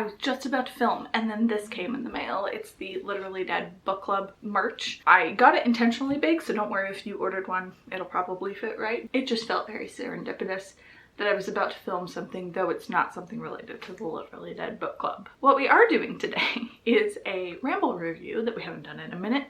I was just about to film and then this came in the mail. It's the Literally Dead book club merch. I got it intentionally big, so don't worry if you ordered one, it'll probably fit right. It just felt very serendipitous that I was about to film something, though it's not something related to the Literally Dead book club. What we are doing today is a Ramble review that we haven't done in a minute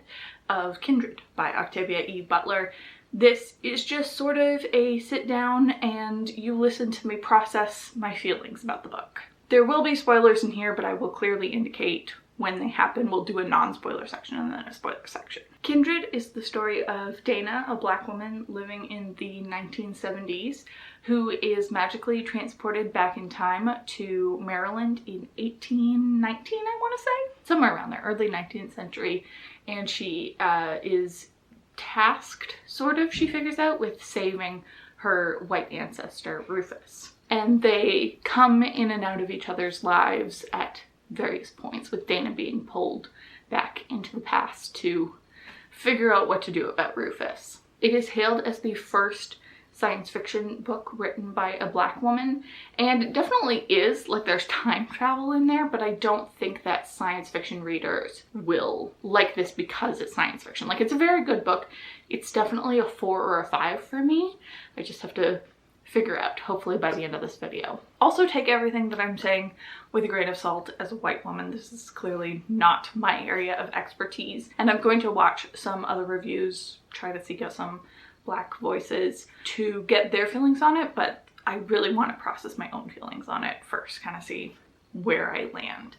of Kindred by Octavia E. Butler. This is just sort of a sit down and you listen to me process my feelings about the book. There will be spoilers in here, but I will clearly indicate when they happen. We'll do a non-spoiler section and then a spoiler section. Kindred is the story of Dana, a black woman living in the 1970s, who is magically transported back in time to Maryland in 1819, I want to say? Somewhere around there, early 19th century. And she is tasked, sort of, she figures out, with saving her white ancestor, Rufus. And they come in and out of each other's lives at various points, with Dana being pulled back into the past to figure out what to do about Rufus. It is hailed as the first science fiction book written by a black woman, and it definitely is. Like, there's time travel in there, but I don't think that science fiction readers will like this because it's science fiction. Like, it's a very good book. It's definitely a 4 or a 5 for me. I just have to figure out, hopefully by the end of this video. Also take everything that I'm saying with a grain of salt. As a white woman, this is clearly not my area of expertise, and I'm going to watch some other reviews, try to seek out some black voices to get their feelings on it, but I really want to process my own feelings on it first, kind of see where I land.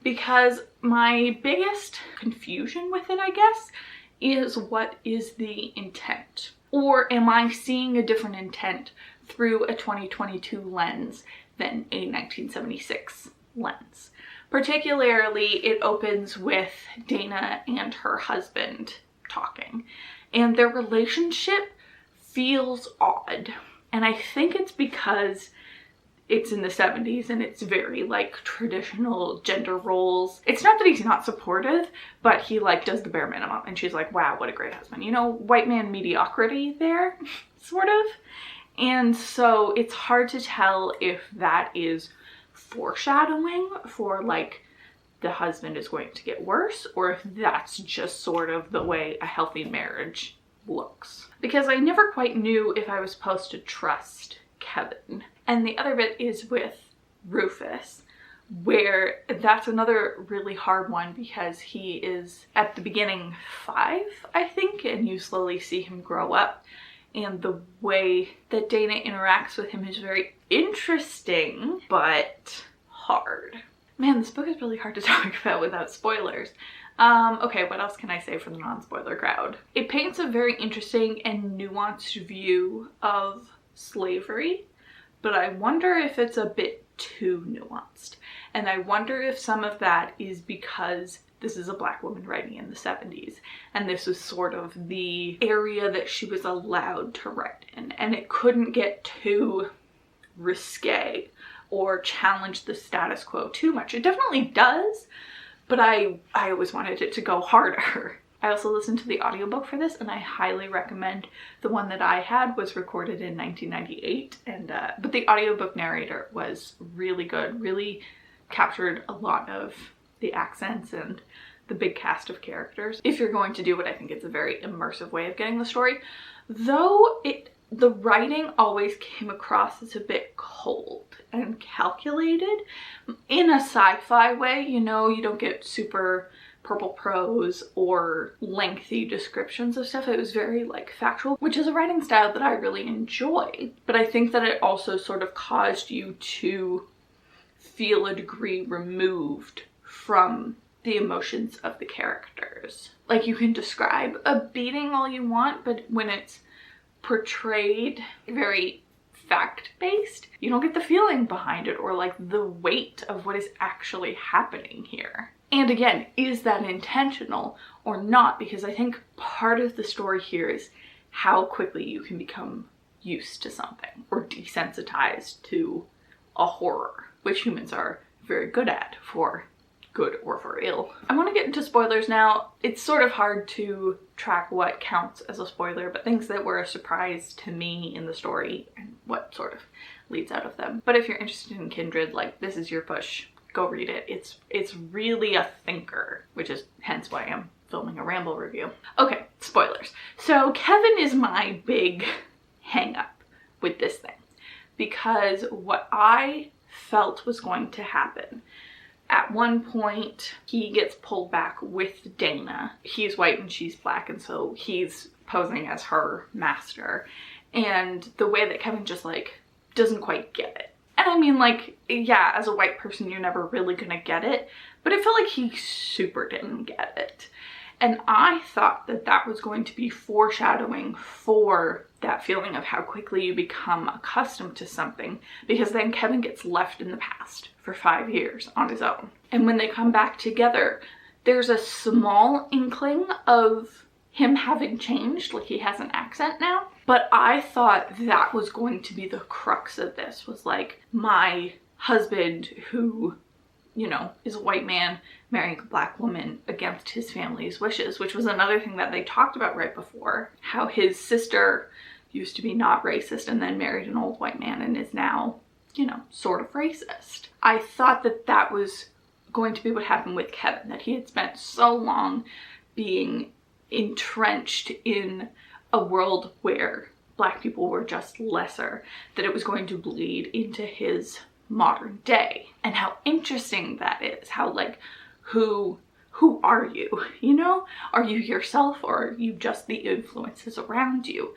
Because my biggest confusion with it, I guess, is what is the intent? Or am I seeing a different intent through a 2022 lens than a 1976 lens? Particularly, it opens with Dana and her husband talking, and their relationship feels odd. And I think it's because it's in the 70s and it's very like traditional gender roles. It's not that he's not supportive, but he like does the bare minimum, and she's like, wow, what a great husband. You know, white man mediocrity there, sort of. And so it's hard to tell if that is foreshadowing for like the husband is going to get worse, or if that's just sort of the way a healthy marriage looks. Because I never quite knew if I was supposed to trust Kevin. And the other bit is with Rufus, where that's another really hard one because he is at the beginning 5, I think, and you slowly see him grow up. And the way that Dana interacts with him is very interesting, but hard. Man, this book is really hard to talk about without spoilers. Okay, what else can I say for the non-spoiler crowd? It paints a very interesting and nuanced view of slavery, but I wonder if it's a bit too nuanced. And I wonder if some of that is because this is a black woman writing in the 70s, and this was sort of the area that she was allowed to write in, and it couldn't get too risque or challenge the status quo too much. It definitely does, but I always wanted it to go harder. I also listened to the audiobook for this, and I highly recommend. The one that I had was recorded in 1998, and but the audiobook narrator was really good, really captured a lot of the accents and the big cast of characters. If you're going to do it, I think it's a very immersive way of getting the story. Though the writing always came across as a bit cold and calculated in a sci-fi way. You know, you don't get super purple prose or lengthy descriptions of stuff. It was very like factual, which is a writing style that I really enjoy. But I think that it also sort of caused you to feel a degree removed from the emotions of the characters. Like, you can describe a beating all you want, but when it's portrayed very fact-based, you don't get the feeling behind it or like the weight of what is actually happening here. And again, is that intentional or not? Because I think part of the story here is how quickly you can become used to something or desensitized to a horror, which humans are very good at, for good or for ill. I want to get into spoilers now. It's sort of hard to track what counts as a spoiler, but things that were a surprise to me in the story and what sort of leads out of them. But if you're interested in Kindred, like, this is your push. go read it. It's really a thinker, which is hence why I'm filming a Ramble review. Okay, spoilers. So Kevin is my big hang up with this thing, because what I felt was going to happen, at one point he gets pulled back with Dana. He's white and she's black, and so he's posing as her master, and the way that Kevin just like doesn't quite get it. And I mean, like, yeah, as a white person you're never really gonna get it, but it felt like he super didn't get it. And I thought that that was going to be foreshadowing for that feeling of how quickly you become accustomed to something, because then Kevin gets left in the past for 5 years on his own. And when they come back together, there's a small inkling of him having changed, like he has an accent now. But I thought that was going to be the crux of this, was like my husband who, you know, is a white man marrying a black woman against his family's wishes, which was another thing that they talked about right before, how his sister used to be not racist and then married an old white man and is now, you know, sort of racist. I thought that that was going to be what happened with Kevin, that he had spent so long being entrenched in a world where black people were just lesser, that it was going to bleed into his modern day. And how interesting that is, how like, who are you? You know, are you yourself, or are you just the influences around you?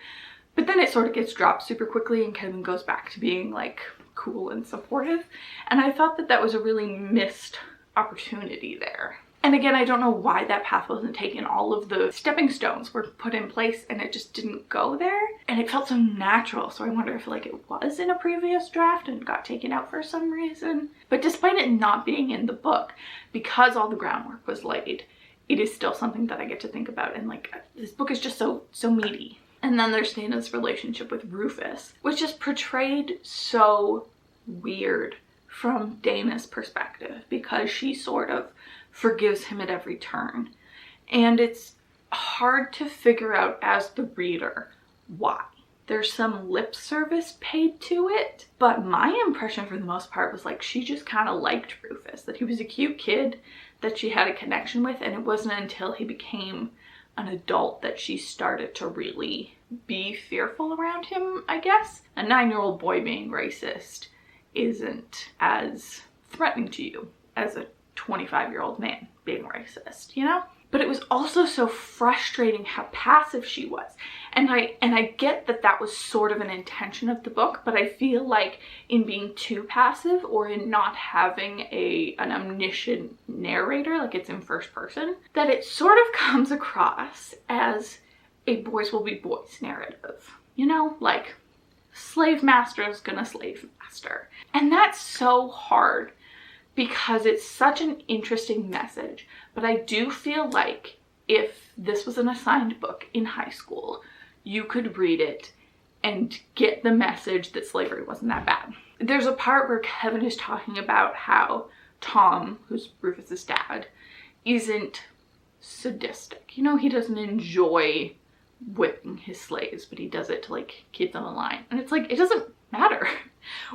But then it sort of gets dropped super quickly and Kevin goes back to being like cool and supportive. And I thought that that was a really missed opportunity there. And again, I don't know why that path wasn't taken. All of the stepping stones were put in place and it just didn't go there. And it felt so natural. So I wonder if like it was in a previous draft and got taken out for some reason. But despite it not being in the book, because all the groundwork was laid, it is still something that I get to think about. And like, this book is just so meaty. And then there's Dana's relationship with Rufus, which is portrayed so weird from Dana's perspective, because she sort of forgives him at every turn. And it's hard to figure out as the reader why. There's some lip service paid to it, but my impression for the most part was like she just kind of liked Rufus, that he was a cute kid that she had a connection with, and it wasn't until he became an adult that she started to really be fearful around him, I guess. A 9-year-old boy being racist isn't as threatening to you as a 25-year-old man being racist, you know? But it was also so frustrating how passive she was. And I get that that was sort of an intention of the book, but I feel like in being too passive, or in not having an omniscient narrator, like it's in first person, that it sort of comes across as a boys will be boys narrative. You know, like slave master is gonna slave master. And that's so hard, because it's such an interesting message. But I do feel like if this was an assigned book in high school, you could read it and get the message that slavery wasn't that bad. There's a part where Kevin is talking about how Tom, who's Rufus's dad, isn't sadistic. You know, he doesn't enjoy whipping his slaves, but he does it to like keep them alive. And it's like, it doesn't matter.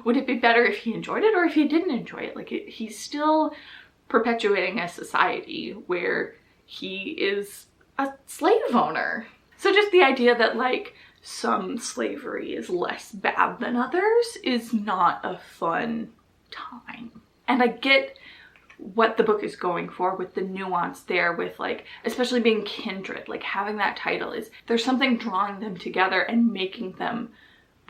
Would it be better if he enjoyed it or if he didn't enjoy it? Like, he's still perpetuating a society where he is a slave owner. So just the idea that like some slavery is less bad than others is not a fun time. And I get what the book is going for with the nuance there, with like, especially being kindred, like having that title, is there's something drawing them together and making them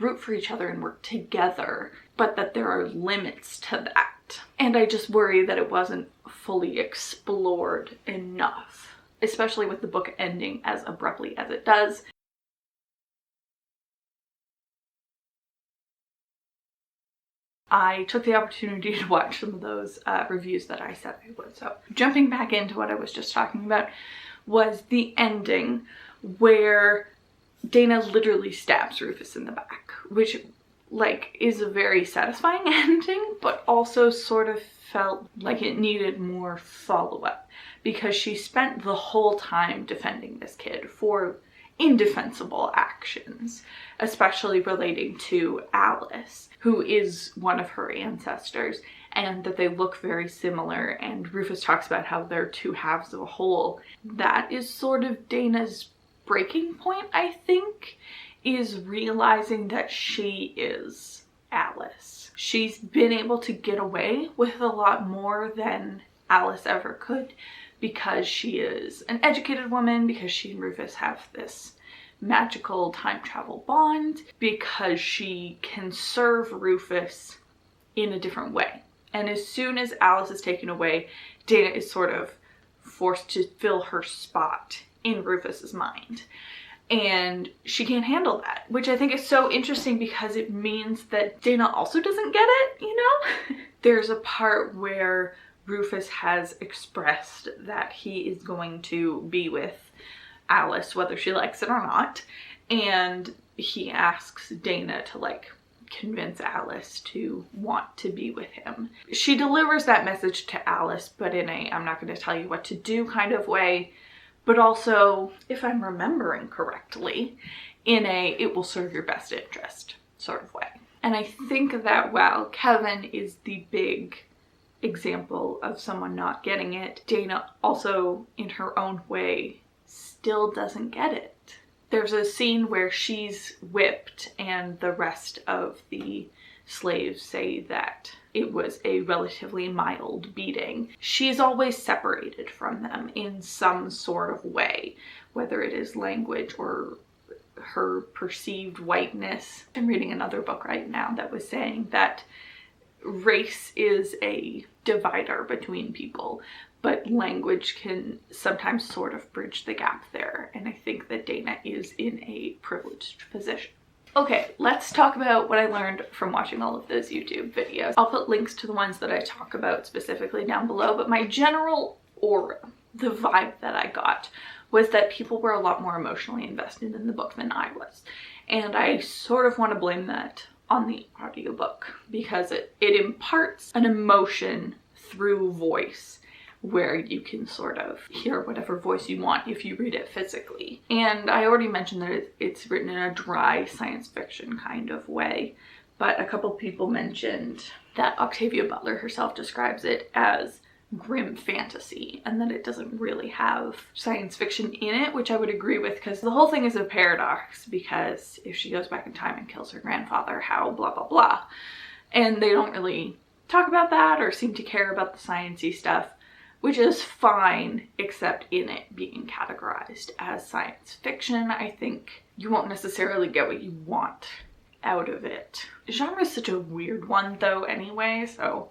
root for each other and work together, but that there are limits to that. And I just worry that it wasn't fully explored enough, especially with the book ending as abruptly as it does. I took the opportunity to watch some of those reviews that I said I would. So jumping back into what I was just talking about was the ending, where Dana literally stabs Rufus in the back, which like is a very satisfying ending, but also sort of felt like it needed more follow-up, because she spent the whole time defending this kid for indefensible actions, especially relating to Alice, who is one of her ancestors, and that they look very similar, and Rufus talks about how they're two halves of a whole. That is sort of Dana's breaking point, I think, is realizing that she is Alice. She's been able to get away with a lot more than Alice ever could because she is an educated woman, because she and Rufus have this magical time travel bond, because she can serve Rufus in a different way. And as soon as Alice is taken away, Dana is sort of forced to fill her spot in Rufus's mind. And she can't handle that, which I think is so interesting because it means that Dana also doesn't get it, you know? There's a part where Rufus has expressed that he is going to be with Alice, whether she likes it or not. And he asks Dana to like convince Alice to want to be with him. She delivers that message to Alice, but in a I'm not going to tell you what to do kind of way, but also, if I'm remembering correctly, in a it will serve your best interest sort of way. And I think that while Kevin is the big example of someone not getting it, Dana also in her own way still doesn't get it. There's a scene where she's whipped and the rest of the slaves say that it was a relatively mild beating. She's always separated from them in some sort of way, whether it is language or her perceived whiteness. I'm reading another book right now that was saying that race is a divider between people, but language can sometimes sort of bridge the gap there. And I think that Dana is in a privileged position. Okay, let's talk about what I learned from watching all of those YouTube videos. I'll put links to the ones that I talk about specifically down below, but my general aura, the vibe that I got, was that people were a lot more emotionally invested in the book than I was. And I sort of want to blame that on the audiobook because it imparts an emotion through voice where you can sort of hear whatever voice you want if you read it physically. And I already mentioned that it's written in a dry science fiction kind of way, but a couple people mentioned that Octavia Butler herself describes it as grim fantasy and that it doesn't really have science fiction in it, which I would agree with because the whole thing is a paradox, because if she goes back in time and kills her grandfather, how blah blah blah. And they don't really talk about that or seem to care about the sciencey stuff, which is fine, except in it being categorized as science fiction. I think you won't necessarily get what you want out of it. The genre is such a weird one though anyway, so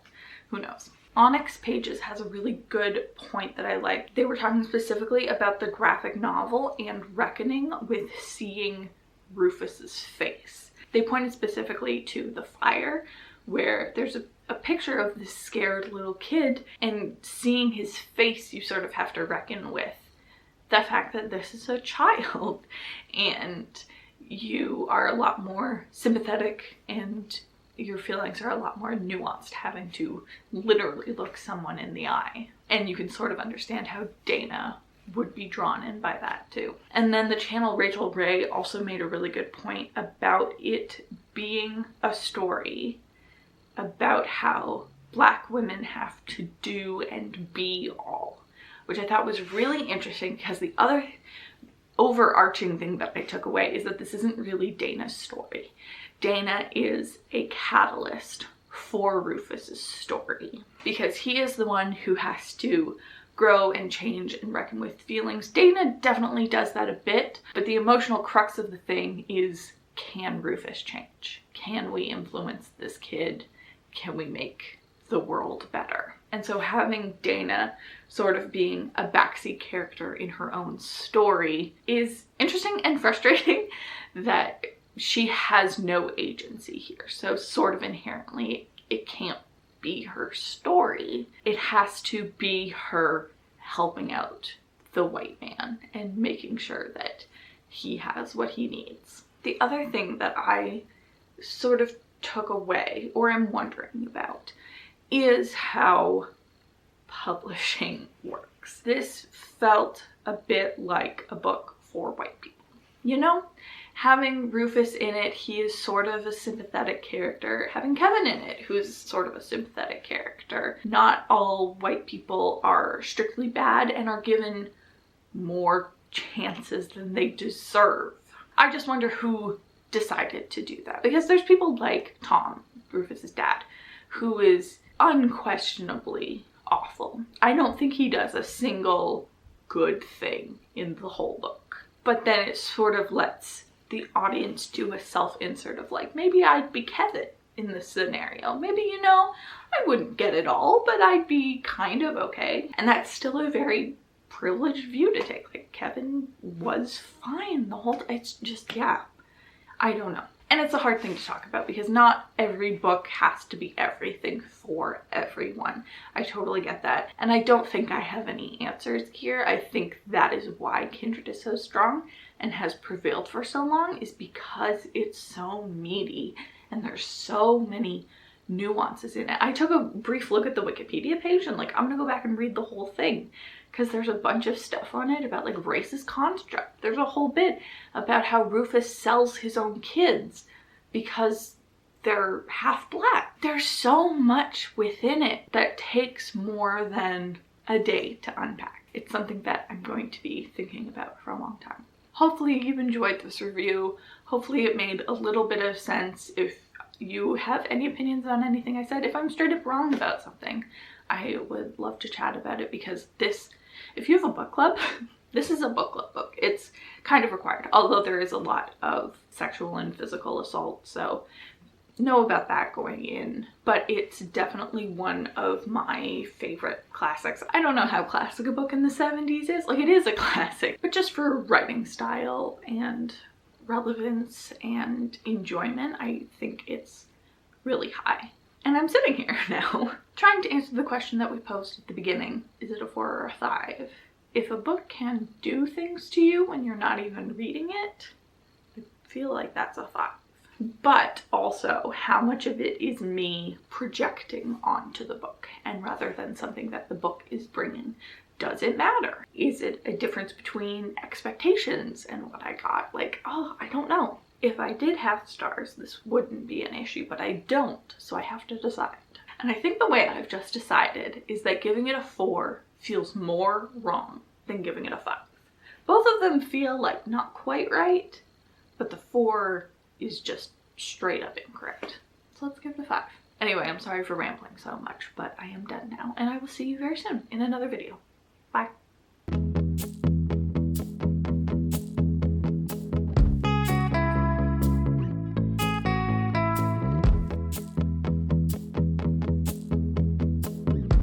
who knows. Onyx Pages has a really good point that I like. They were talking specifically about the graphic novel and reckoning with seeing Rufus's face. They pointed specifically to the fire, where there's a picture of this scared little kid, and seeing his face you sort of have to reckon with the fact that this is a child and you are a lot more sympathetic and your feelings are a lot more nuanced, having to literally look someone in the eye. And you can sort of understand how Dana would be drawn in by that too. And then the channel Rachel Ray also made a really good point about it being a story about how Black women have to do and be all, which I thought was really interesting because the other overarching thing that I took away is that this isn't really Dana's story. Dana is a catalyst for Rufus's story because he is the one who has to grow and change and reckon with feelings. Dana definitely does that a bit, but the emotional crux of the thing is, can Rufus change? Can we influence this kid? Can we make the world better? And so having Dana sort of being a backseat character in her own story is interesting and frustrating that she has no agency here. So sort of inherently, it can't be her story. It has to be her helping out the white man and making sure that he has what he needs. The other thing that I sort of took away, or am wondering about, is how publishing works. This felt a bit like a book for white people. you know? Having Rufus in it, he is sort of a sympathetic character. Having Kevin in it, who's sort of a sympathetic character. Not all white people are strictly bad and are given more chances than they deserve. I just wonder who decided to do that, because there's people like Tom, Rufus's dad, who is unquestionably awful. I don't think he does a single good thing in the whole book. But then it sort of lets the audience do a self-insert of like, maybe I'd be Kevin in this scenario. Maybe, you know, I wouldn't get it all, but I'd be kind of okay. And that's still a very privileged view to take. Like, Kevin was fine the whole time. It's just, yeah, I don't know. And it's a hard thing to talk about because not every book has to be everything for everyone. I totally get that. And I don't think I have any answers here. I think that is why Kindred is so strong and has prevailed for so long, is because it's so meaty and there's so many nuances in it. I took a brief look at the Wikipedia page and like, I'm gonna go back and read the whole thing because there's a bunch of stuff on it about like racist construct. There's a whole bit about how Rufus sells his own kids because they're half black. There's so much within it that takes more than a day to unpack. It's something that I'm going to be thinking about for a long time. Hopefully you've enjoyed this review. Hopefully it made a little bit of sense. If you have any opinions on anything I said, if I'm straight up wrong about something, I would love to chat about it, because this, if you have a book club, this is a book club book. It's kind of required, although there is a lot of sexual and physical assault, so know about that going in. But it's definitely one of my favorite classics. I don't know how classic a book in the 70s is. Like, it is a classic, but just for writing style and relevance and enjoyment, I think it's really high. And I'm sitting here now trying to answer the question that we posed at the beginning. Is it a 4 or a 5? If a book can do things to you when you're not even reading it, I feel like that's a 5. But also, how much of it is me projecting onto the book, and rather than something that the book is bringing? Does it matter? Is it a difference between expectations and what I got? Like, oh, I don't know. If I did have stars, this wouldn't be an issue, but I don't, so I have to decide. And I think the way I've just decided is that giving it a 4 feels more wrong than giving it a 5. Both of them feel like not quite right, but the 4 is just straight up incorrect. So let's give it a 5. Anyway, I'm sorry for rambling so much, but I am done now, and I will see you very soon in another video.